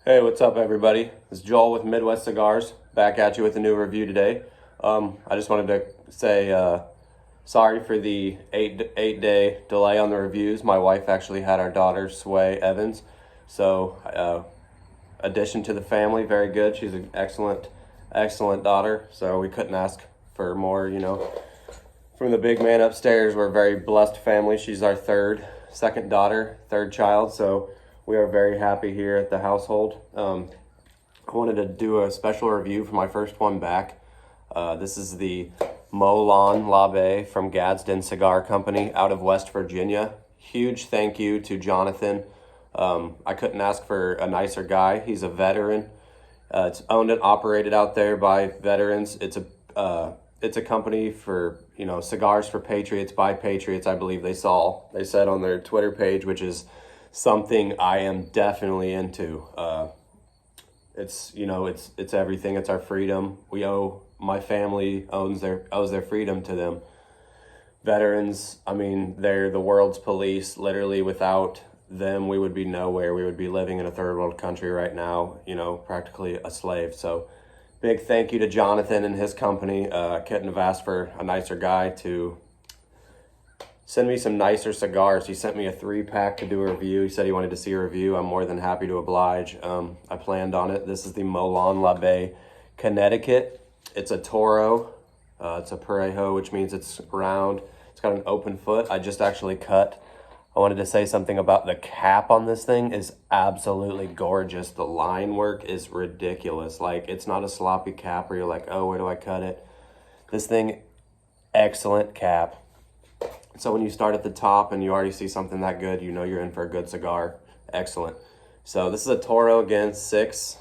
Hey, what's up, everybody? It's Joel with Midwest Cigars, back at you with a new review today. I just wanted to say sorry for the eight-day delay on the reviews. My wife actually had our daughter, Sway Evans, so addition to the family, very good. She's an excellent daughter, so we couldn't ask for more, From the big man upstairs, we're a very blessed family. She's our second daughter, third child, so we are very happy here at the household. I wanted to do a special review for my first one back. This is the Molon Labe from Gadsden Cigar Company out of West Virginia. Huge thank you to Jonathan. I couldn't ask for a nicer guy. He's a veteran. It's owned and operated out there by veterans. It's a company for, cigars for patriots by patriots, I believe they said on their Twitter page, which is something I am definitely into. It's everything. It's our freedom. My family owes their freedom to them. Veterans, they're the world's police. Literally, without them, we would be nowhere. We would be living in a third world country right now, practically a slave. So big thank you to Jonathan and his company. Couldn't have asked for a nicer guy to send me some nicer cigars. He sent me a 3-pack to do a review. He said he wanted to see a review. I'm more than happy to oblige. I planned on it. This is the Molon Labe Connecticut. It's a Toro. It's a Parejo, which means it's round. It's got an open foot. I just actually cut. I wanted to say something about the cap on this thing is absolutely gorgeous. The line work is ridiculous. Like, it's not a sloppy cap where you're like, oh, where do I cut it? This thing, excellent cap. So when you start at the top and you already see something that good, you know you're in for a good cigar. Excellent. So this is a Toro, again, 6-inch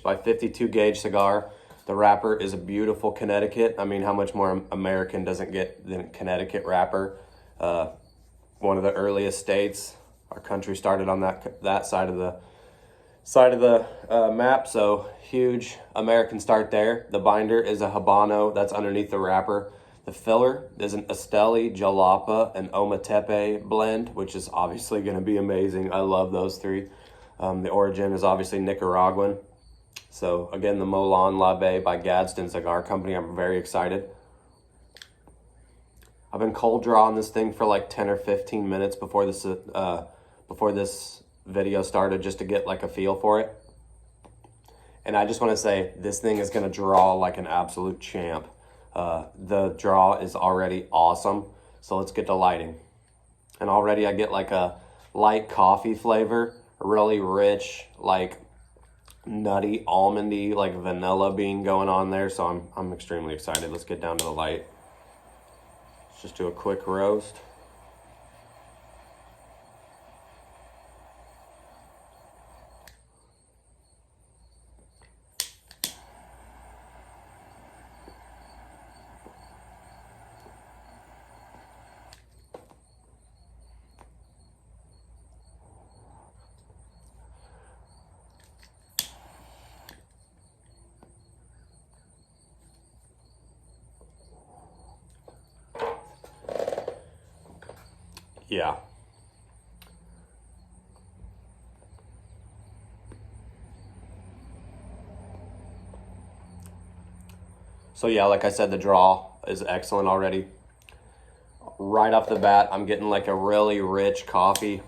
by 52 gauge cigar. The wrapper is a beautiful Connecticut. How much more American doesn't get than Connecticut wrapper? One of the earliest states. Our country started on that side of the map, so huge American start there. The binder is a Habano that's underneath the wrapper. The filler is an Esteli, Jalapa, and Ometepe blend, which is obviously going to be amazing. I love those three. The origin is obviously Nicaraguan. So again, the Molon Labe by Gadsden Cigar Company. I'm very excited. I've been cold drawing this thing for like 10 or 15 minutes before this video started, just to get like a feel for it. And I just want to say this thing is going to draw like an absolute champ. The draw is already awesome. So let's get to lighting. And already I get like a light coffee flavor, really rich, like nutty, almondy, like vanilla bean going on there. So I'm extremely excited. Let's get down to the light. Let's just do a quick roast. Yeah. So yeah, like I said, the draw is excellent already. Right off the bat, I'm getting like a really rich coffee.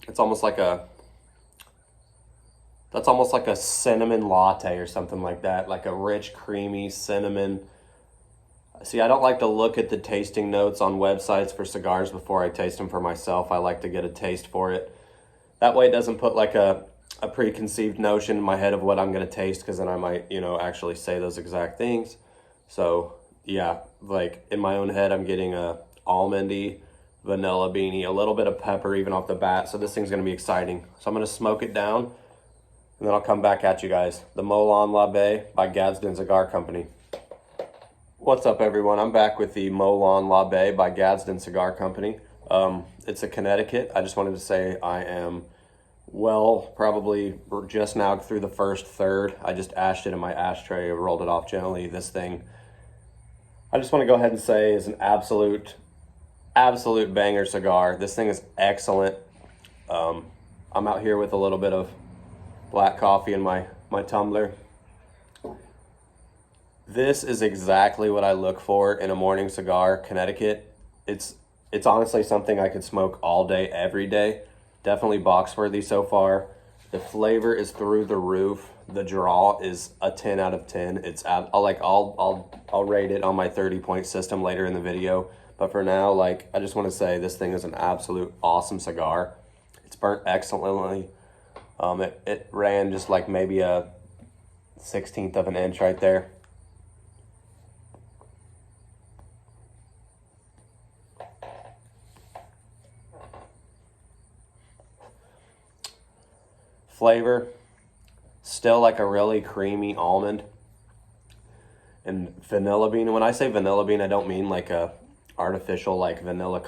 It's almost like that's almost like a cinnamon latte or something like that, like a rich, creamy cinnamon. See, I don't like to look at the tasting notes on websites for cigars before I taste them for myself. I like to get a taste for it. That way it doesn't put like a preconceived notion in my head of what I'm going to taste, because then I might, actually say those exact things. So, yeah, like in my own head, I'm getting a almondy, vanilla beanie, a little bit of pepper even off the bat. So this thing's going to be exciting. So I'm going to smoke it down, and then I'll come back at you guys. The Molon Labe by Gadsden Cigar Company. What's up, everyone? I'm back with the Molon Labe by Gadsden Cigar Company. It's a Connecticut. I just wanted to say I am probably just now through the first third. I just ashed it in my ashtray, rolled it off gently. This thing, I just want to go ahead and say, is an absolute absolute banger cigar. This thing is excellent. I'm out here with a little bit of black coffee in my tumbler. This is exactly what I look for in a morning cigar. Connecticut. It's honestly something I could smoke all day, every day. Definitely box worthy so far. The flavor is through the roof. The draw is a 10 out of 10. I'll rate it on my 30-point system later in the video. But for now, like, I just want to say this thing is an absolute awesome cigar. It's burnt excellently. It ran just like maybe a 1/16 of an inch right there. Flavor, still like a really creamy almond and vanilla bean. When I say vanilla bean, I don't mean like a artificial like vanilla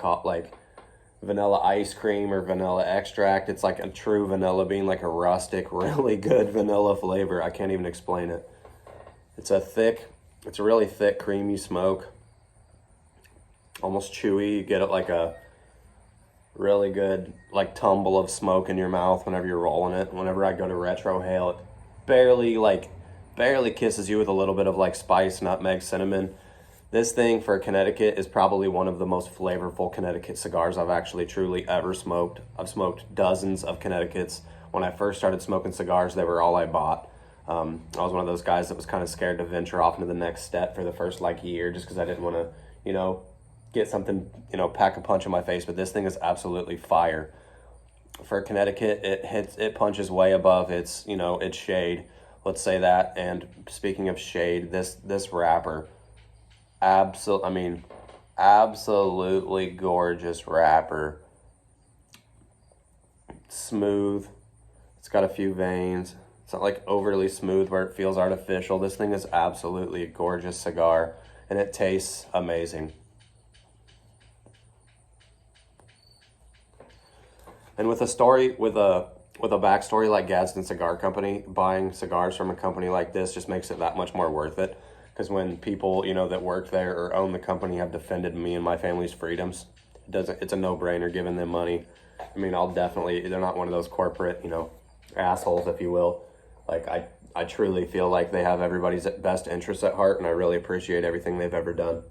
ice cream or vanilla extract. It's like a true vanilla bean, like a rustic, really good vanilla flavor. I can't even explain it. It's a really thick, creamy smoke, almost chewy. You get it like a really good like tumble of smoke in your mouth whenever you're rolling it. Whenever I go to retrohale, it barely kisses you with a little bit of like spice, nutmeg, cinnamon. This thing for Connecticut is probably one of the most flavorful Connecticut cigars I've actually truly ever smoked. I've smoked dozens of Connecticut's. When I first started smoking cigars, they were all I bought. I was one of those guys that was kind of scared to venture off into the next step for the first like year, just because I didn't want to, get something, pack a punch in my face. But this thing is absolutely fire. For Connecticut, it punches way above its shade. Let's say that. And speaking of shade, this wrapper, absolutely gorgeous wrapper. Smooth. It's got a few veins. It's not like overly smooth where it feels artificial. This thing is absolutely a gorgeous cigar, and it tastes amazing. And with a backstory like Gadsden Cigar Company, buying cigars from a company like this just makes it that much more worth it. Because when people, that work there or own the company have defended me and my family's freedoms, it's a no-brainer giving them money. I mean, they're not one of those corporate, assholes, if you will. Like, I truly feel like they have everybody's best interests at heart, and I really appreciate everything they've ever done.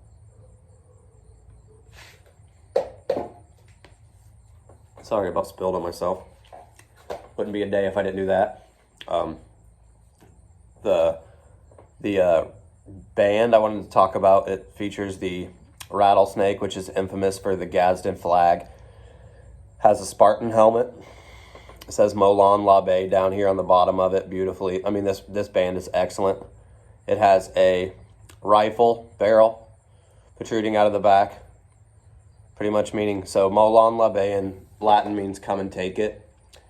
Sorry about spilled on myself. Wouldn't be a day if I didn't do that. The band I wanted to talk about, it features the rattlesnake, which is infamous for the Gadsden flag. Has a Spartan helmet. It says Molon Labe down here on the bottom of it beautifully. I mean, this band is excellent. It has a rifle barrel protruding out of the back, pretty much meaning, so Molon Labe in Latin means come and take it.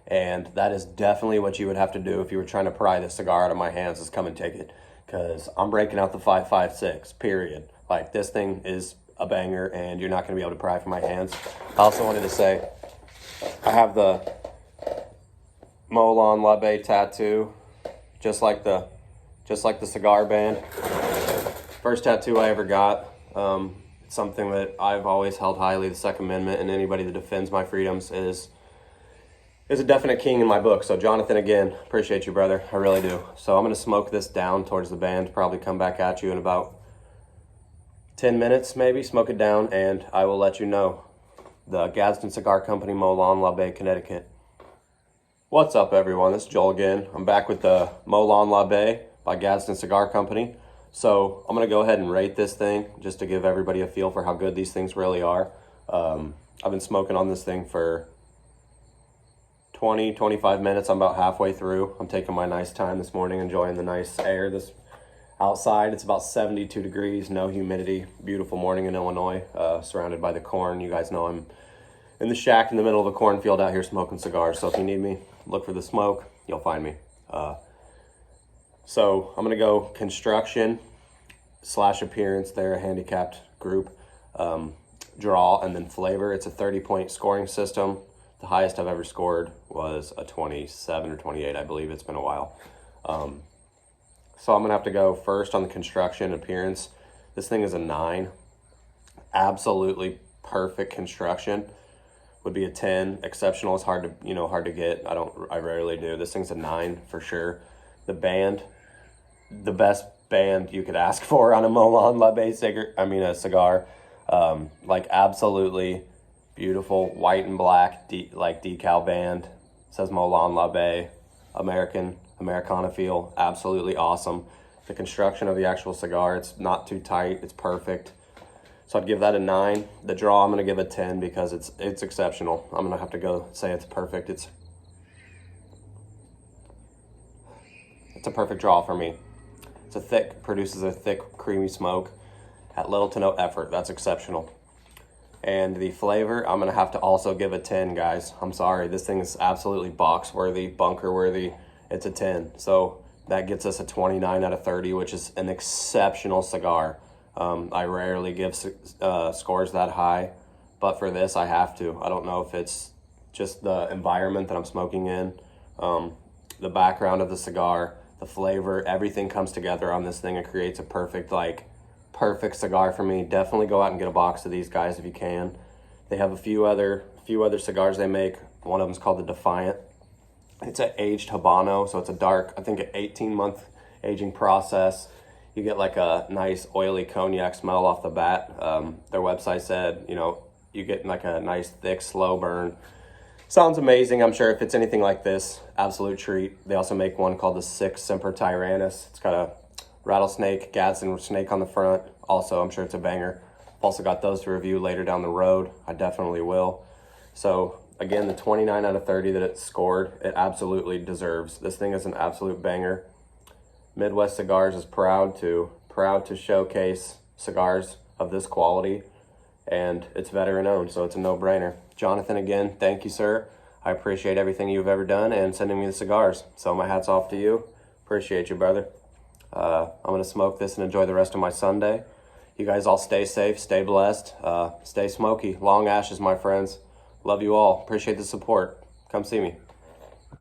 And that is definitely what you would have to do if you were trying to pry this cigar out of my hands, is come and take it. Because I'm breaking out the 5.56, period. Like, this thing is a banger, and you're not going to be able to pry from my hands. I also wanted to say, I have the Molon Labe tattoo, just like the cigar band. First tattoo I ever got. It's something that I've always held highly. The Second Amendment, and anybody that defends my freedoms is a definite king in my book. So Jonathan, again, appreciate you, brother. I really do. So I'm going to smoke this down towards the band, probably come back at you in about 10 minutes, maybe. Smoke it down, and I will let you know. The Gadsden Cigar Company, Molon Labe, Connecticut. What's up, everyone? This is Joel again. I'm back with the Molon Labe by Gadsden Cigar Company. So I'm going to go ahead and rate this thing just to give everybody a feel for how good these things really are. I've been smoking on this thing for 20-25 minutes. I'm about halfway through. I'm taking my nice time this morning, enjoying the nice air this outside. It's about 72 degrees, no humidity. Beautiful morning in Illinois, surrounded by the corn. You guys know I'm in the shack in the middle of a cornfield out here smoking cigars. So if you need me, look for the smoke, you'll find me. So I'm gonna go construction / appearance. They're a handicapped group. Draw, and then flavor. It's a 30-point scoring system. The highest I've ever scored was a 27 or 28, I believe. It's been a while. So I'm gonna have to go first on the construction appearance. This thing is a 9. Absolutely perfect construction would be a 10. Exceptional is hard to get. I rarely do. This thing's a 9 for sure. The band, the best band you could ask for on a Molon Labe cigar. Like absolutely beautiful white and black decal band. It says Molon Labe, Americana feel, absolutely awesome. The construction of the actual cigar, it's not too tight, it's perfect. So I'd give that a 9. The draw, I'm gonna give a 10 because it's exceptional. I'm gonna have to go say it's perfect. It's a perfect draw for me. Produces a thick, creamy smoke at little to no effort. That's exceptional. And the flavor, I'm gonna have to also give a 10, guys. I'm sorry, this thing is absolutely box worthy, bunker worthy. It's a 10. So that gets us a 29 out of 30, which is an exceptional cigar. I rarely give scores that high, but for this I have to. I don't know if it's just the environment that I'm smoking in, the background of the cigar, the flavor, everything comes together on this thing and creates a perfect cigar for me. Definitely go out and get a box of these guys if you can. They have a few other cigars they make. One of them is called the Defiant. It's an aged Habano, so it's a dark, I think an 18-month aging process. You get like a nice oily cognac smell off the bat. Their website said, you get like a nice thick slow burn. Sounds amazing. I'm sure if it's anything like this, absolute treat. They also make one called the Six Semper Tyrannis. It's got a rattlesnake, Gadsden snake on the front. Also, I'm sure it's a banger. I've also got those to review later down the road. I definitely will. So again, the 29 out of 30 that it scored, it absolutely deserves. This thing is an absolute banger. Midwest Cigars is proud to showcase cigars of this quality, and it's veteran owned, so it's a no-brainer. Jonathan, again, thank you, sir. I appreciate everything you've ever done and sending me the cigars. So my hat's off to you. Appreciate you, brother. I'm gonna smoke this and enjoy the rest of my Sunday. You guys all stay safe, stay blessed, stay smoky. Long ashes, my friends. Love you all. Appreciate the support. Come see me.